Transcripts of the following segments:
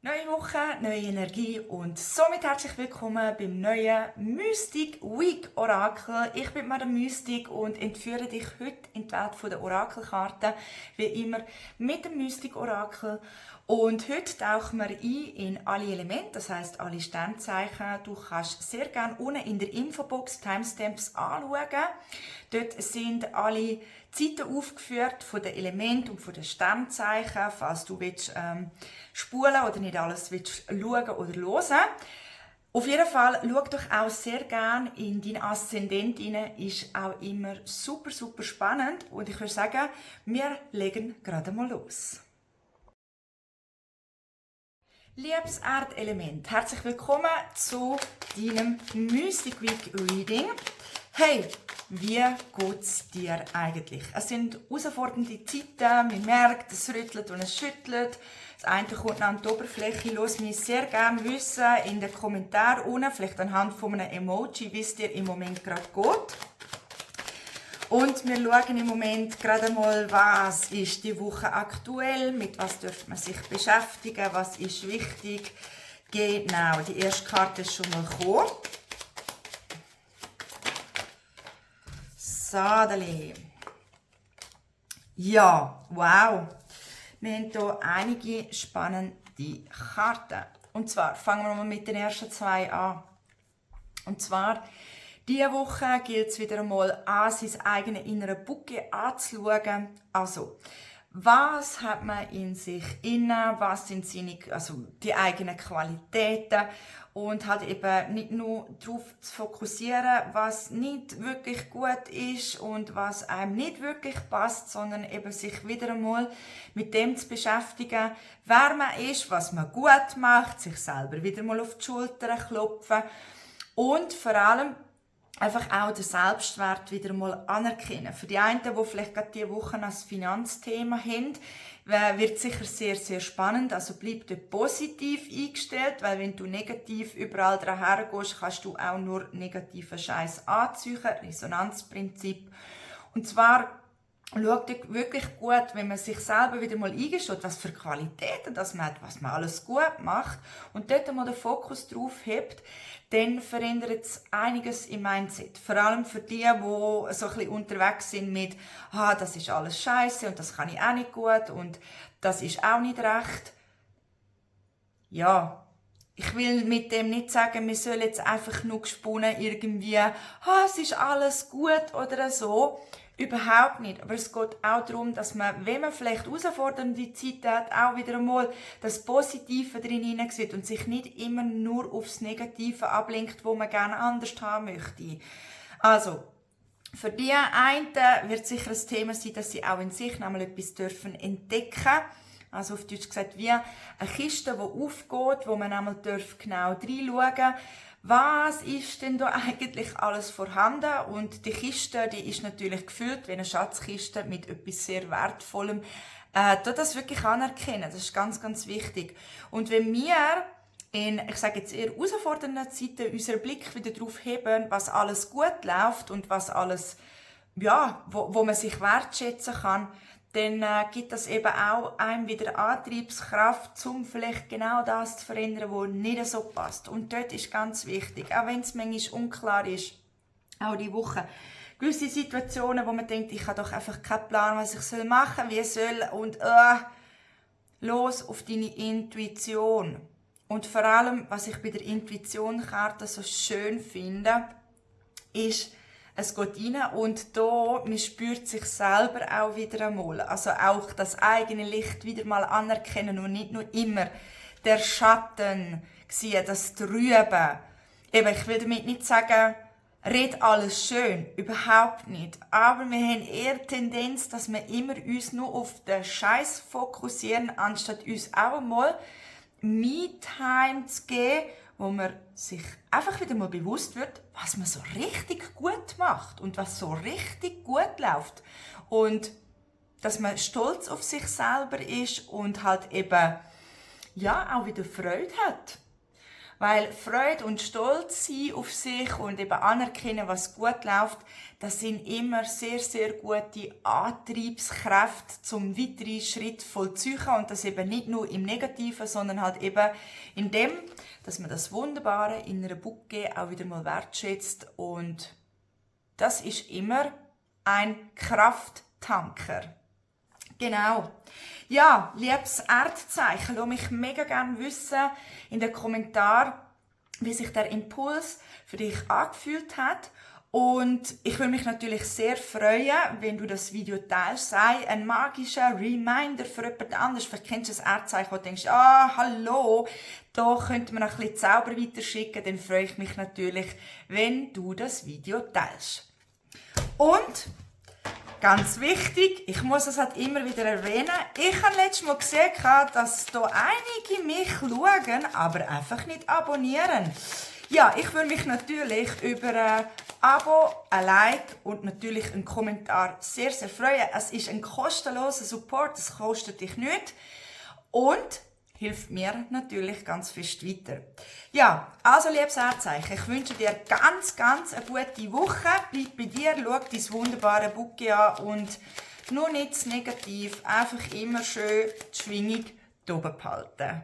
Neue Woche, neue Energie und somit herzlich willkommen beim neuen Mystic Week Orakel. Ich bin Madame Mystic und entführe dich heute in die Welt der Orakelkarten, wie immer mit dem Mystic Orakel. Und heute tauchen wir ein in alle Elemente, das heisst alle Sternzeichen. Du kannst sehr gerne unten in der Infobox Timestamps anschauen. Dort sind alle Zeiten aufgeführt von den Elementen und von den Sternzeichen, falls du willst, spulen oder nicht alles willst schauen oder hören. Auf jeden Fall schau doch auch sehr gerne in deinen Aszendent rein, ist auch immer super, super spannend. Und ich würde sagen, wir legen gerade mal los. Liebes Erdelement, herzlich willkommen zu deinem Mystic Week Reading. Hey, wie geht's dir eigentlich? Es sind herausfordernde Zeiten, man merkt, es rüttelt und es schüttelt. Das eine kommt noch an die Oberfläche. Lasst mich sehr gerne wissen in den Kommentaren unten, vielleicht anhand von einem Emoji, wie es dir im Moment gerade geht. Und wir schauen im Moment gerade mal, was ist die Woche aktuell, mit was dürfte man sich beschäftigen, was ist wichtig. Genau, die erste Karte ist schon mal gekommen. Sadeli. Ja, wow. Wir haben hier einige spannende Karten. Und zwar fangen wir mal mit den ersten zwei an. Und zwar, diese Woche gilt es wieder einmal an, sein eigenes inneres Bouquet anzuschauen. Also, was hat man in sich inne, was sind die eigenen Qualitäten und halt eben nicht nur darauf zu fokussieren, was nicht wirklich gut ist und was einem nicht wirklich passt, sondern eben sich wieder einmal mit dem zu beschäftigen, wer man ist, was man gut macht, sich selber wieder mal auf die Schulter klopfen und vor allem einfach auch den Selbstwert wieder mal anerkennen. Für die einen, die vielleicht gerade diese Woche ein Finanzthema haben, wird sicher sehr, sehr spannend. Also bleib dort positiv eingestellt, weil wenn du negativ überall dran hergehst, kannst du auch nur negativen Scheiß anziehen. Resonanzprinzip. Und zwar schaut wirklich gut, wenn man sich selber wieder mal eingesteht, was für Qualitäten das man hat, was man alles gut macht und dort mal den Fokus drauf hebt, dann verändert es einiges im Mindset. Vor allem für die, die so ein bisschen unterwegs sind mit das ist alles scheiße und das kann ich auch nicht gut und das ist auch nicht recht. Ja, ich will mit dem nicht sagen, wir sollen jetzt einfach nur gesponnen irgendwie, es ist alles gut oder so. Überhaupt nicht. Aber es geht auch darum, dass man, wenn man vielleicht herausfordernde Zeiten hat, auch wieder einmal das Positive drin hineinsieht und sich nicht immer nur aufs Negative ablenkt, wo man gerne anders haben möchte. Also, für die einen wird sicher ein Thema sein, dass sie auch in sich nochmal etwas dürfen entdecken. Also auf Deutsch gesagt, wie eine Kiste, die aufgeht, wo man einmal genau reinschauen darf. Was ist denn da eigentlich alles vorhanden? Und die Kiste, die ist natürlich gefüllt wie eine Schatzkiste mit etwas sehr Wertvollem. Das wirklich anerkennen, das ist ganz, ganz wichtig. Und wenn wir in, ich sage jetzt eher herausfordernden Zeiten unseren Blick wieder darauf heben, was alles gut läuft und was alles, ja, wo man sich wertschätzen kann, dann gibt das eben auch einem wieder Antriebskraft, um vielleicht genau das zu verändern, was nicht so passt. Und dort ist ganz wichtig, auch wenn es manchmal unklar ist, auch die Woche, gewisse Situationen, wo man denkt, ich habe doch einfach keinen Plan, was ich machen soll, wie soll und los auf deine Intuition. Und vor allem, was ich bei der Intuition-Karte so schön finde, ist, es geht rein und da, man spürt sich selber auch wieder einmal. Also auch das eigene Licht wieder mal anerkennen und nicht nur immer der Schatten sehen, das Trüben. Eben, ich will damit nicht sagen, red alles schön, überhaupt nicht. Aber wir haben eher die Tendenz, dass wir immer uns nur auf den Scheiß fokussieren, anstatt uns auch einmal Me-Time zu geben, wo man sich einfach wieder mal bewusst wird, was man so richtig gut macht und was so richtig gut läuft. Und dass man stolz auf sich selber ist und halt eben, ja, auch wieder Freude hat. Weil Freude und Stolz sein auf sich und eben anerkennen, was gut läuft, das sind immer sehr, sehr gute Antriebskräfte zum weiteren Schritt vollziehen. Und das eben nicht nur im Negativen, sondern halt eben in dem, dass man das Wunderbare in einer Bouquet auch wieder mal wertschätzt. Und das ist immer ein Krafttanker. Genau. Ja, liebes Erdzeichen, lass mich mega gerne wissen in den Kommentaren, wie sich der Impuls für dich angefühlt hat. Und ich würde mich natürlich sehr freuen, wenn du das Video teilst. Sei ein magischer Reminder für jemand anderes. Vielleicht kennst du das Erdzeichen, wo du denkst, hallo, da könnte man noch ein bisschen Zauber weiterschicken. Dann freue ich mich natürlich, wenn du das Video teilst. Und ganz wichtig, ich muss es halt immer wieder erwähnen, ich habe letztes Mal gesehen, dass da einige mich schauen, aber einfach nicht abonnieren. Ja, ich würde mich natürlich über ein Abo, ein Like und natürlich einen Kommentar sehr, sehr freuen. Es ist ein kostenloser Support, es kostet dich nichts und hilft mir natürlich ganz fest weiter. Ja, also liebes Erdzeichen, ich wünsche dir ganz, ganz eine gute Woche. Bleib bei dir, schau dein wunderbare Bouquet an und nur nichts negativ, einfach immer schön die Schwingung oben behalten.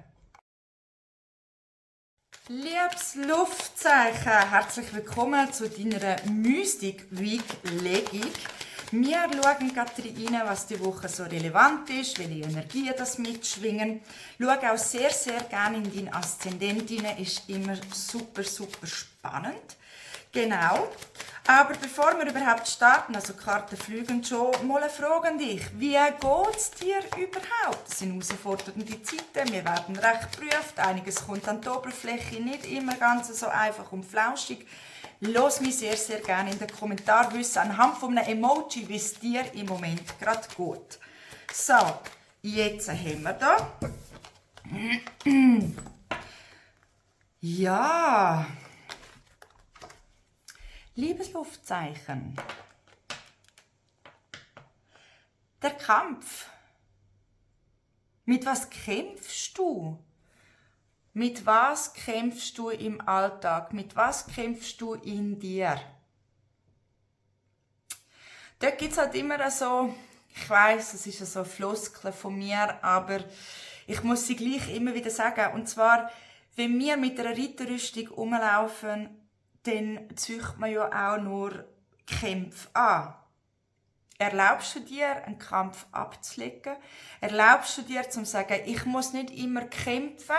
Liebes Luftzeichen, herzlich willkommen zu deiner Mystic Week Legung. Wir schauen gerade rein, was die Woche so relevant ist, welche Energien das mitschwingen. Schau auch sehr, sehr gerne in deinen Aszendent rein, ist immer super, super spannend. Genau. Aber bevor wir überhaupt starten, also die Karten fliegen schon, mal eine Frage an dich. Wie geht es dir überhaupt? Das sind herausfordernde Zeiten, wir werden recht geprüft, einiges kommt an die Oberfläche, nicht immer ganz so einfach und flauschig. Lass mich sehr, sehr gerne in den Kommentaren wissen, anhand von einem Emoji, wie es dir im Moment gerade geht. So, jetzt haben wir da. Ja. Liebes Luftzeichen. Der Kampf. Mit was kämpfst du? Mit was kämpfst du im Alltag? Mit was kämpfst du in dir? Dort gibt es halt immer so, ich weiss, es ist so ein Floskel von mir, aber ich muss sie gleich immer wieder sagen. Und zwar, wenn wir mit einer Ritterrüstung rumlaufen, dann züchtet man ja auch nur Kämpfe an. Erlaubst du dir, einen Kampf abzulegen? Erlaubst du dir, zu sagen, ich muss nicht immer kämpfen?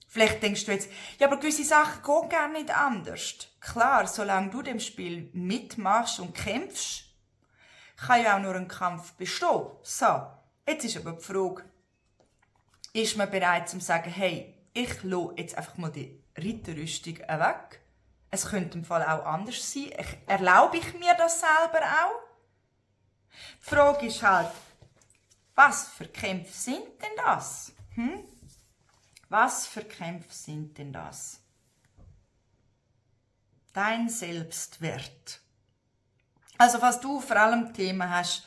Vielleicht denkst du jetzt, ja, aber gewisse Sachen gehen gar nicht anders. Klar, solange du dem Spiel mitmachst und kämpfst, kann ja auch nur ein Kampf bestehen. So, jetzt ist aber die Frage, ist man bereit zu sagen, hey, ich lasse jetzt einfach mal die Ritterrüstung weg? Es könnte im Fall auch anders sein. Erlaube ich mir das selber auch? Die Frage ist halt, was für Kämpfe sind denn das? Was für Kämpfe sind denn das? Dein Selbstwert. Also was du vor allem Themen hast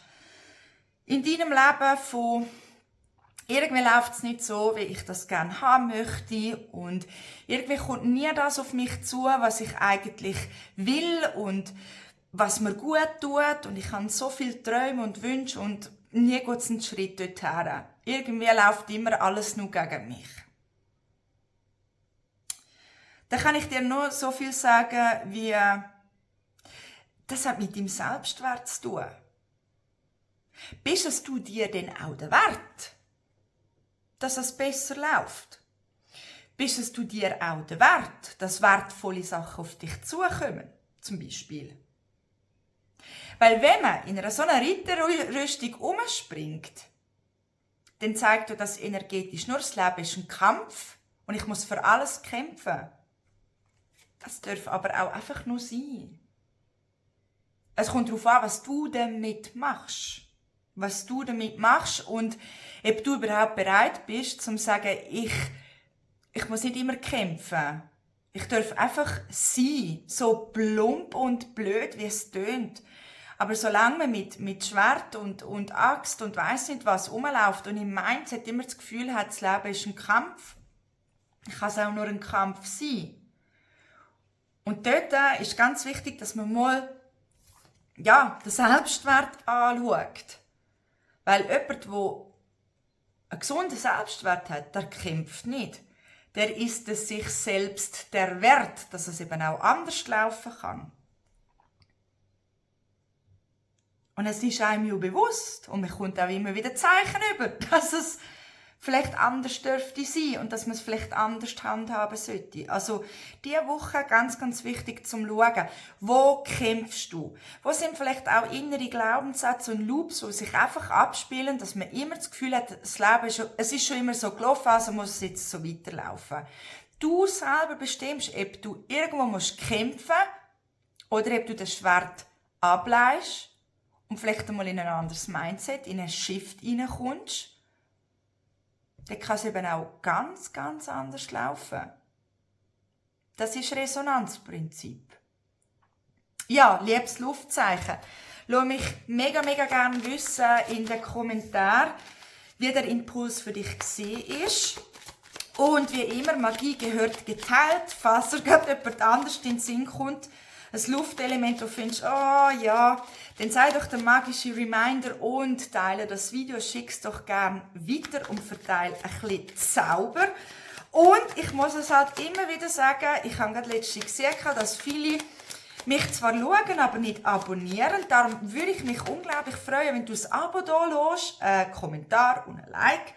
in deinem Leben von irgendwie läuft es nicht so, wie ich das gerne haben möchte und irgendwie kommt nie das auf mich zu, was ich eigentlich will und was mir gut tut und ich habe so viele Träume und Wünsche und nie geht es einen Schritt dorthin. Irgendwie läuft immer alles nur gegen mich. Da kann ich dir nur so viel sagen, wie das hat mit deinem Selbstwert zu tun. Bist es du dir denn auch der Wert, dass es besser läuft? Bist es du dir auch der Wert, dass wertvolle Sachen auf dich zukommen, zum Beispiel? Weil wenn man in einer so einer Ritterrüstung umspringt, dann zeigt dir das energetisch nur, das Leben ist ein Kampf und ich muss für alles kämpfen. Das darf aber auch einfach nur sein. Es kommt darauf an, was du damit machst. Was du damit machst und ob du überhaupt bereit bist, zu sagen, ich muss nicht immer kämpfen. Ich darf einfach sein, so plump und blöd, wie es tönt. Aber solange man mit Schwert und Axt und weiss nicht was rumläuft und im Mindset immer das Gefühl hat, das Leben ist ein Kampf, kann es auch nur ein Kampf sein. Und dort ist ganz wichtig, dass man mal den Selbstwert anschaut. Weil jemand, der einen gesunden Selbstwert hat, der kämpft nicht. Der ist es sich selbst der Wert, dass es eben auch anders laufen kann. Und es ist einem ja bewusst, und man kommt auch immer wieder Zeichen über, dass es vielleicht anders dürfte sein und dass man es vielleicht anders handhaben sollte. Also diese Woche ganz, ganz wichtig zum Schauen, wo kämpfst du? Wo sind vielleicht auch innere Glaubenssätze und Loops, die sich einfach abspielen, dass man immer das Gefühl hat, das Leben ist schon immer so gelaufen, also muss es jetzt so weiterlaufen. Du selber bestimmst, ob du irgendwo musst kämpfen oder ob du das Schwert ableihst und vielleicht einmal in ein anderes Mindset, in einen Shift reinkommst. Dann kann es eben auch ganz, ganz anders laufen. Das ist Resonanzprinzip. Ja, liebes Luftzeichen, lass mich mega, mega gerne wissen in den Kommentaren, wie der Impuls für dich ist. Und wie immer, Magie gehört geteilt. Falls dir gerade jemand anders in den Sinn kommt, ein Luftelement, wo du findest, oh ja, dann sei doch der magische Reminder und teile das Video, schick's doch gern weiter und verteile ein bisschen Zauber. Und ich muss es halt immer wieder sagen, ich habe gerade letztens gesehen, dass viele mich zwar schauen, aber nicht abonnieren. Darum würde ich mich unglaublich freuen, wenn du ein Abo da lässt, einen Kommentar und ein Like.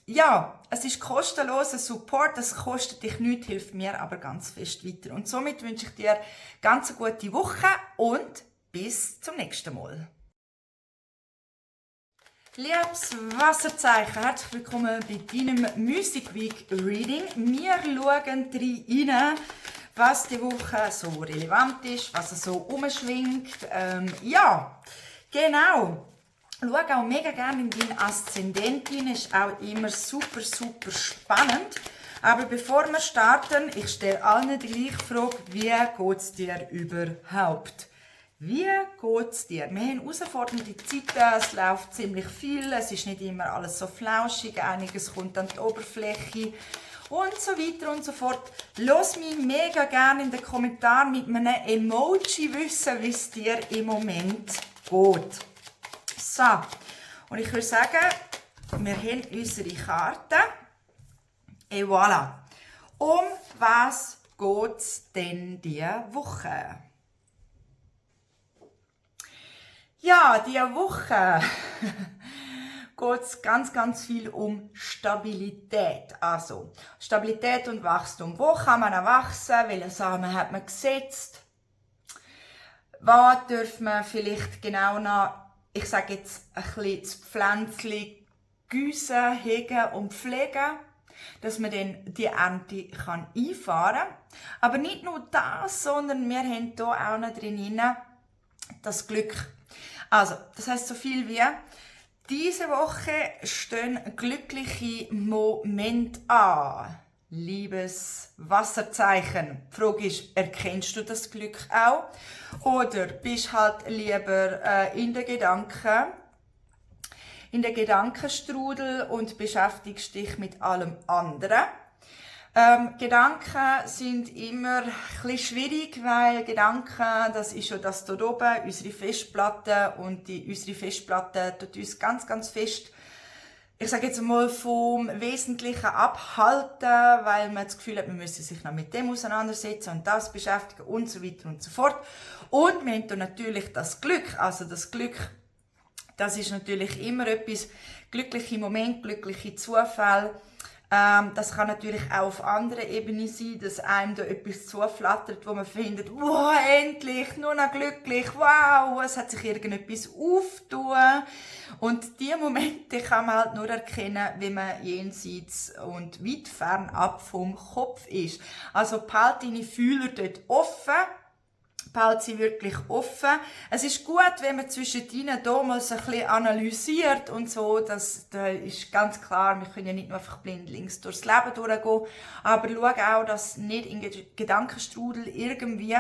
Ja, es ist kostenloser Support, das kostet dich nichts, hilft mir aber ganz fest weiter. Und somit wünsche ich dir ganz eine gute Woche und bis zum nächsten Mal. Liebes Wasserzeichen, herzlich willkommen bei deinem Music Week Reading. Wir schauen rein, was die Woche so relevant ist, was so umschwingt. Ja, genau. Schau auch mega gerne in deinen Aszendent rein, ist auch immer super, super spannend. Aber bevor wir starten, ich stelle allen die gleiche Frage, wie geht es dir überhaupt? Wie geht es dir? Wir haben herausfordernde Zeiten, es läuft ziemlich viel, es ist nicht immer alles so flauschig, einiges kommt an die Oberfläche und so weiter und so fort. Lass mich mega gerne in den Kommentaren mit einem Emoji wissen, wie es dir im Moment geht. So, und ich würde sagen, wir haben unsere Karte. Et voilà. Um was geht es denn diese Woche? Ja, diese Woche geht es ganz, ganz viel um Stabilität. Also, Stabilität und Wachstum. Wo kann man wachsen? Welche Samen hat man gesetzt? Was darf man vielleicht genau noch, ich sage jetzt, ein bisschen das Pflänzchen gießen, hegen und pflegen, dass man dann die Ernte einfahren kann. Aber nicht nur das, sondern wir haben hier auch noch drin das Glück. Also, das heisst so viel wie, diese Woche stehen glückliche Momente an. Liebes Wasserzeichen. Die Frage ist, erkennst du das Glück auch? Oder bist halt lieber in den Gedankenstrudel und beschäftigst dich mit allem anderen? Gedanken sind immer ein bisschen schwierig, weil Gedanken, das ist schon das hier oben, unsere Festplatte, und unsere Festplatte tut uns ganz, ganz fest, ich sage jetzt mal, vom Wesentlichen abhalten, weil man das Gefühl hat, man müsse sich noch mit dem auseinandersetzen und das beschäftigen und so weiter und so fort. Und wir haben hier natürlich das Glück, also das Glück, das ist natürlich immer etwas, glückliche Momente, glückliche Zufälle. Das kann natürlich auch auf anderer Ebene sein, dass einem da etwas zuflattert, wo man findet, wow, endlich, nur noch glücklich, wow, es hat sich irgendetwas aufgetan. Und diese Momente kann man halt nur erkennen, wenn man jenseits und weit fernab vom Kopf ist. Also behalte deine Fühler dort offen. Behalte sie wirklich offen. Es ist gut, wenn man zwischen ihnen hier mal so ein bisschen analysiert und so. Das ist ganz klar, wir können ja nicht nur einfach blindlings durchs Leben durchgehen. Aber schau auch, dass du nicht in Gedankenstrudel irgendwie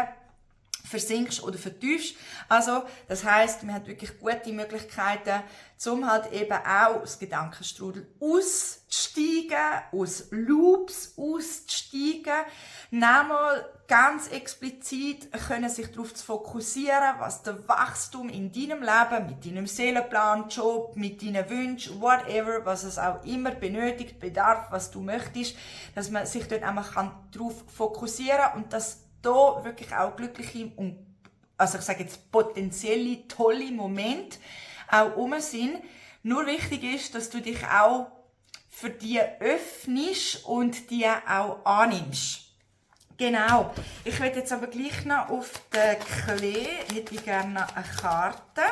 versinkst oder vertiefst. Also, das heisst, man hat wirklich gute Möglichkeiten, um halt eben auch aus Gedankenstrudel auszusteigen. aus Loops auszusteigen, nochmal ganz explizit können sich darauf zu fokussieren, was der Wachstum in deinem Leben, mit deinem Seelenplan, Job, mit deinen Wünschen, whatever, was es auch immer benötigt, bedarf, was du möchtest, dass man sich dort einmal darauf fokussieren kann und dass da wirklich auch glückliche und, also ich sage jetzt potenzielle, tolle Momente auch rum sind. Nur wichtig ist, dass du dich auch für die öffnest und die auch annimmst. Genau. Ich werde jetzt aber gleich noch auf den Klee, hätte ich gerne noch eine Karte.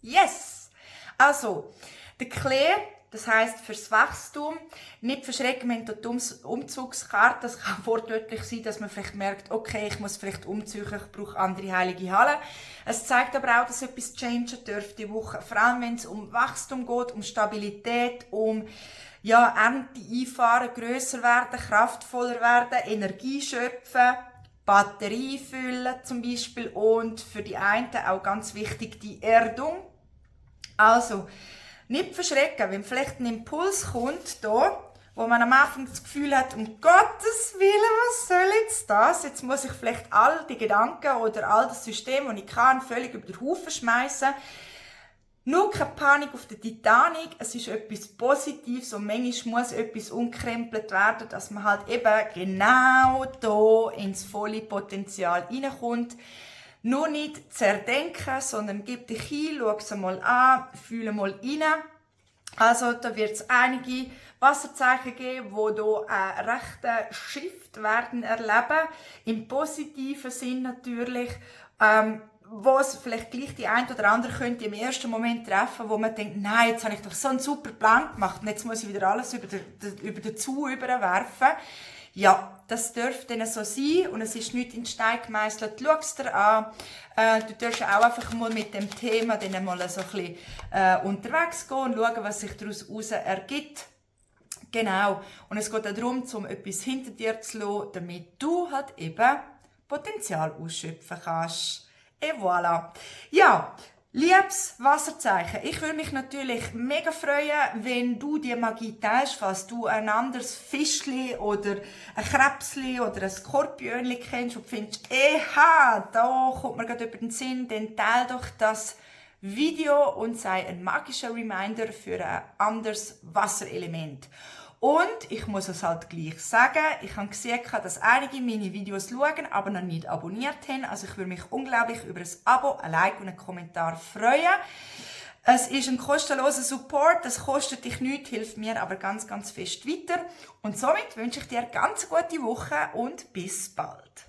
Yes! Also, der Klee, das heisst fürs Wachstum, nicht verschrecken, wir haben dort die Umzugskarte. Das kann wortwörtlich sein, dass man vielleicht merkt, okay, ich muss vielleicht umziehen, ich brauche andere heilige Hallen. Es zeigt aber auch, dass etwas changen dürfte die Woche. Vor allem, wenn es um Wachstum geht, um Stabilität, um Ernte einfahren, grösser werden, kraftvoller werden, Energie schöpfen, Batterie füllen zum Beispiel und für die einen auch ganz wichtig die Erdung. Also, nicht verschrecken, wenn vielleicht ein Impuls kommt, da, wo man am Anfang das Gefühl hat, um Gottes Willen, was soll jetzt das? Jetzt muss ich vielleicht all die Gedanken oder all das System, das ich kann, völlig über den Haufen schmeißen. Nur keine Panik auf der Titanic, es ist etwas Positives und manchmal muss etwas umkrempelt werden, dass man halt eben genau hier ins volle Potenzial reinkommt. Nur nicht zerdenken, sondern gib dich hin, schau es mal an, fühle mal rein. Also da wird es einige Wasserzeichen geben, die hier einen rechten Shift werden erleben. Im positiven Sinn natürlich. Wo es vielleicht gleich die ein oder andere könnte im ersten Moment treffen, wo man denkt, nein, jetzt habe ich doch so einen super Plan gemacht und jetzt muss ich wieder alles über den Zu überwerfen. Ja, das dürfte dann so sein und es ist nicht in Stein gemeißelt. Schau es dir an. Du darfst auch einfach mal mit dem Thema dann mal so ein bisschen unterwegs gehen und schauen, was sich daraus ergibt. Genau. Und es geht auch darum, um etwas hinter dir zu lassen, damit du halt eben Potenzial ausschöpfen kannst. Et voilà. Ja, liebes Wasserzeichen, ich würde mich natürlich mega freuen, wenn du die Magie teilst, falls du ein anderes Fischli oder ein Krebsli oder ein Skorpionli kennst und findest, da kommt mir gerade über den Sinn, dann teile doch das Video und sei ein magischer Reminder für ein anderes Wasserelement. Und ich muss es halt gleich sagen, ich habe gesehen, dass einige meine Videos schauen, aber noch nicht abonniert haben. Also ich würde mich unglaublich über ein Abo, ein Like und einen Kommentar freuen. Es ist ein kostenloser Support, das kostet dich nichts, hilft mir aber ganz, ganz fest weiter. Und somit wünsche ich dir eine ganz gute Woche und bis bald.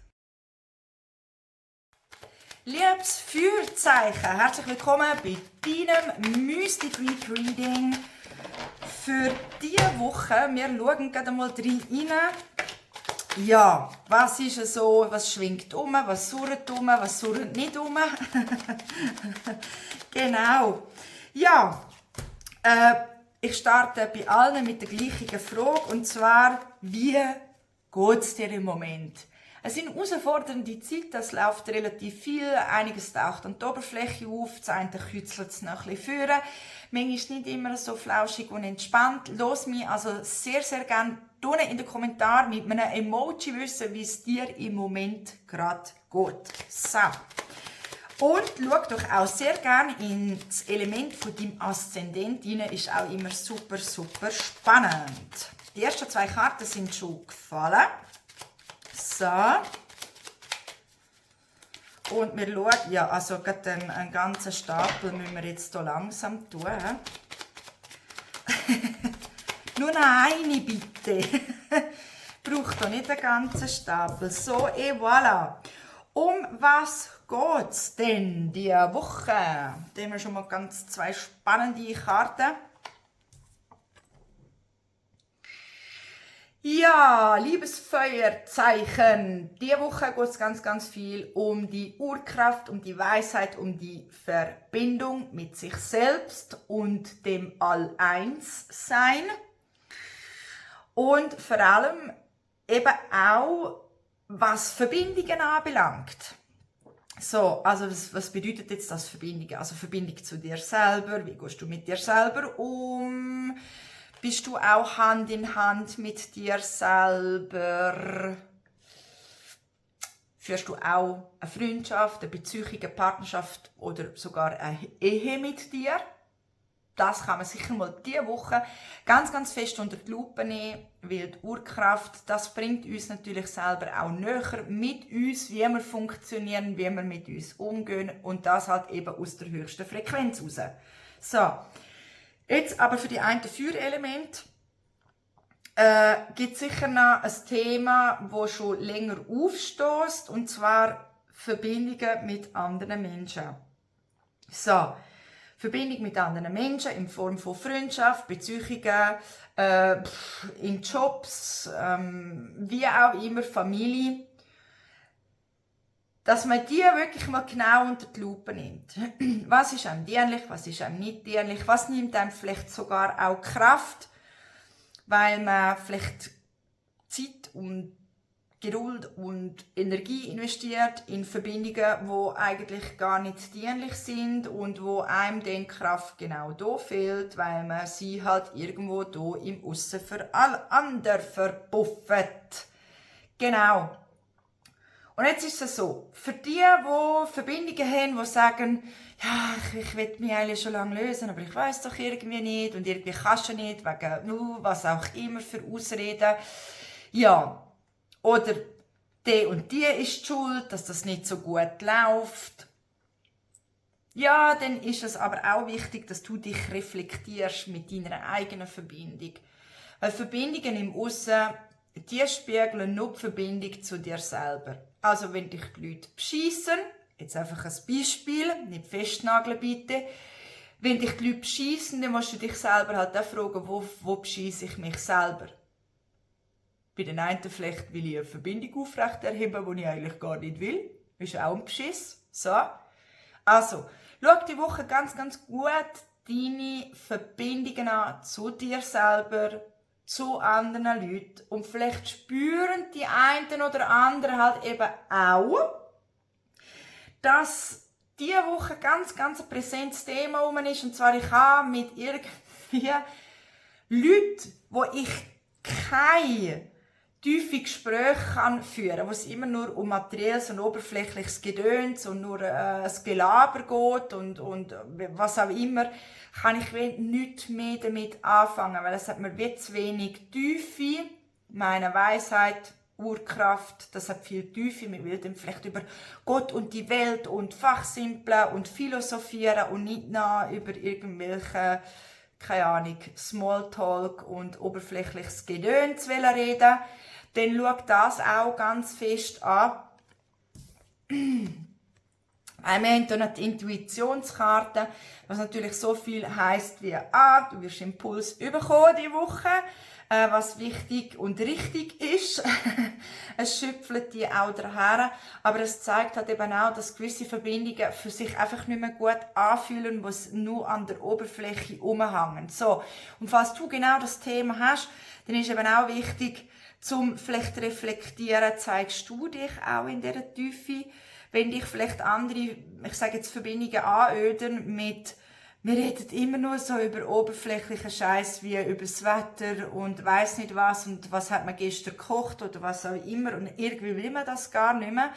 Liebes Feuerzeichen, herzlich willkommen bei deinem Mystic Week Reading. Für diese Woche, wir schauen gerade mal rein. Ja, was ist so, was schwingt was surrt nicht Genau. Ja, ich starte bei allen mit der gleichen Frage und zwar, wie geht es dir im Moment? Es sind herausfordernde Zeiten, es läuft relativ viel, einiges taucht an der Oberfläche auf, das eine kützelt es noch ein bisschen vor. Manchmal ist nicht immer so flauschig und entspannt. Lass mich also sehr, sehr gerne unten in den Kommentaren mit einem Emoji wissen, wie es dir im Moment gerade geht. So. Und schau doch auch sehr gerne ins Element von deinem Aszendent rein, ist auch immer super, super spannend. Die ersten 2 Karten sind schon gefallen. So. Und wir schauen, ja, also gerade einen ganzen Stapel müssen wir jetzt hier langsam tun. Nur noch eine bitte. Braucht doch nicht einen ganzen Stapel. So, et voilà. Um was geht es denn diese Woche? Da haben wir schon mal ganz 2 spannende Karten. Ja, liebes Feuerzeichen, diese Woche geht es ganz, ganz viel um die Urkraft, um die Weisheit, um die Verbindung mit sich selbst und dem All-Eins-Sein. Und vor allem eben auch, was Verbindungen anbelangt. So, also was bedeutet jetzt das Verbindung? Also Verbindung zu dir selber, wie gehst du mit dir selber um? Bist du auch Hand in Hand mit dir selber? Führst du auch eine Freundschaft, eine Beziehung, eine Partnerschaft oder sogar eine Ehe mit dir? Das kann man sicher mal diese Woche ganz, ganz fest unter die Lupe nehmen, weil die Urkraft, das bringt uns natürlich selber auch näher mit uns, wie wir funktionieren, wie wir mit uns umgehen und das halt eben aus der höchsten Frequenz raus. So, jetzt aber für die einen Feuerelement gibt es sicher noch ein Thema, das schon länger aufstößt, und zwar Verbindungen mit anderen Menschen. So, Verbindung mit anderen Menschen in Form von Freundschaft, Beziehungen, in Jobs, wie auch immer, Familie. Dass man die wirklich mal genau unter die Lupe nimmt. Was ist einem dienlich, was ist einem nicht dienlich, was nimmt einem vielleicht sogar auch Kraft, weil man vielleicht Zeit und Geduld und Energie investiert in Verbindungen, die eigentlich gar nicht dienlich sind und wo einem dann Kraft genau da fehlt, weil man sie halt irgendwo da im Aussen für alle anderen verpufft. Genau. Und jetzt ist es so, für die Verbindungen haben, die sagen, ja, ich will mich eigentlich schon lange lösen, aber ich weiß doch irgendwie nicht und irgendwie kannst du nicht, wegen was auch immer für Ausreden. Ja, oder die und die ist die schuld, dass das nicht so gut läuft. Ja, dann ist es aber auch wichtig, dass du dich reflektierst mit deiner eigenen Verbindung. Weil Verbindungen im Aussen, die spiegeln nur die Verbindung zu dir selber. Also wenn dich die Leute beschissen, jetzt einfach ein Beispiel, nicht festnageln bitte, wenn dich die Leute beschissen, dann musst du dich selber halt auch fragen, wo bescheisse ich mich selber? Bei den einen vielleicht will ich eine Verbindung aufrechterheben, die ich eigentlich gar nicht will. Das ist auch ein Beschiss. So. Also, schau die Woche ganz, ganz gut deine Verbindungen an zu dir selber, zu anderen Leuten. Und vielleicht spüren die einen oder anderen halt eben auch, dass diese Woche ganz, ganz ein präsentes Thema rum ist. Und zwar, ich habe mit irgendwie Leuten, wo ich keine tiefe Gespräche führen kann, wo es immer nur um materielles und oberflächliches Gedöns und nur das Gelaber geht und was auch immer, kann ich nichts mehr damit anfangen, weil es hat mir wie zu wenig Tiefe, meine Weisheit, Urkraft, das hat viel Tiefe, man will dann vielleicht über Gott und die Welt und fachsimpeln und philosophieren und nicht noch über irgendwelche, keine Ahnung, Smalltalk und oberflächliches Gedöns reden. Dann schau das auch ganz fest an. Wir haben hier noch die Intuitionskarte, was natürlich so viel heisst wie du wirst Impuls bekommen diese Woche, was wichtig und richtig ist. Es schöpft die auch daher, aber es zeigt halt eben auch, dass gewisse Verbindungen für sich einfach nicht mehr gut anfühlen, die es nur an der Oberfläche rumhängen. So, und falls du genau das Thema hast, dann ist eben auch wichtig, zum vielleicht reflektieren, zeigst du dich auch in dieser Tiefe, wenn dich vielleicht andere, ich sage jetzt Verbindungen anöden mit, wir reden immer nur so über oberflächlichen Scheiß wie über das Wetter und weiss nicht was und was hat man gestern gekocht oder was auch immer und irgendwie will man das gar nicht mehr.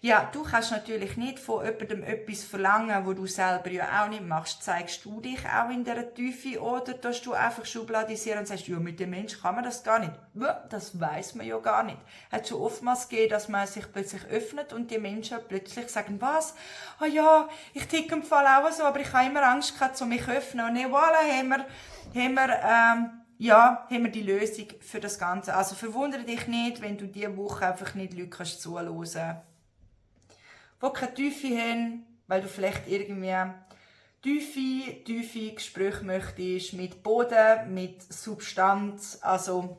Ja, du kannst natürlich nicht von jemandem etwas verlangen, wo du selber ja auch nicht machst. Zeigst du dich auch in dieser Tiefe oder tust du einfach schubladisieren und sagst, ja, mit dem Menschen kann man das gar nicht. Ja, das weiss man ja gar nicht. Es hat schon oftmals gegeben, dass man sich plötzlich öffnet und die Menschen plötzlich sagen, was? Ah ja, ich ticke im Fall auch so, aber ich habe immer Angst gehabt, zu mich öffnen. Und voilà, haben wir die Lösung für das Ganze. Also verwundere dich nicht, wenn du diese Woche einfach nicht Leute zuhören kannst, die keine Tiefe haben, weil du vielleicht irgendwie tiefe Gespräche möchtest, mit Boden, mit Substanz, also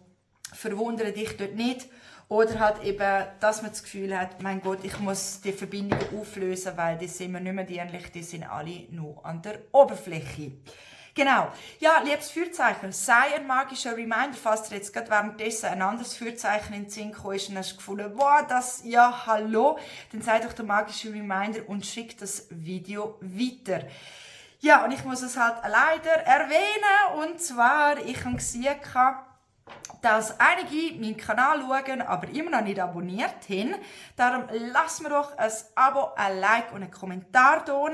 verwundere dich dort nicht. Oder halt eben, dass man das Gefühl hat, mein Gott, ich muss die Verbindungen auflösen, weil die sind mir nicht mehr dienlich, die sind alle nur an der Oberfläche. Genau. Ja, liebes Führzeichen, sei ein magischer Reminder, falls dir jetzt gerade währenddessen ein anderes Führzeichen in den Sinn gekommen ist und hast gefunden, wow, ja, hallo, dann sei doch der magische Reminder und schick das Video weiter. Ja, und ich muss es halt leider erwähnen, und zwar, ich habe gesehen, dass einige meinen Kanal schauen, aber immer noch nicht abonniert haben. Darum lass mir doch ein Abo, ein Like und einen Kommentar da.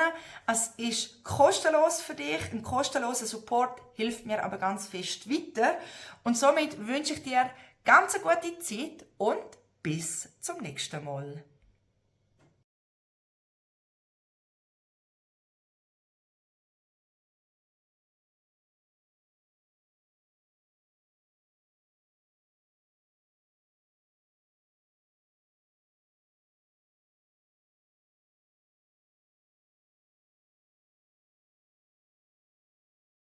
Es ist kostenlos für dich. Ein kostenloser Support hilft mir aber ganz fest weiter. Und somit wünsche ich dir ganz eine gute Zeit und bis zum nächsten Mal.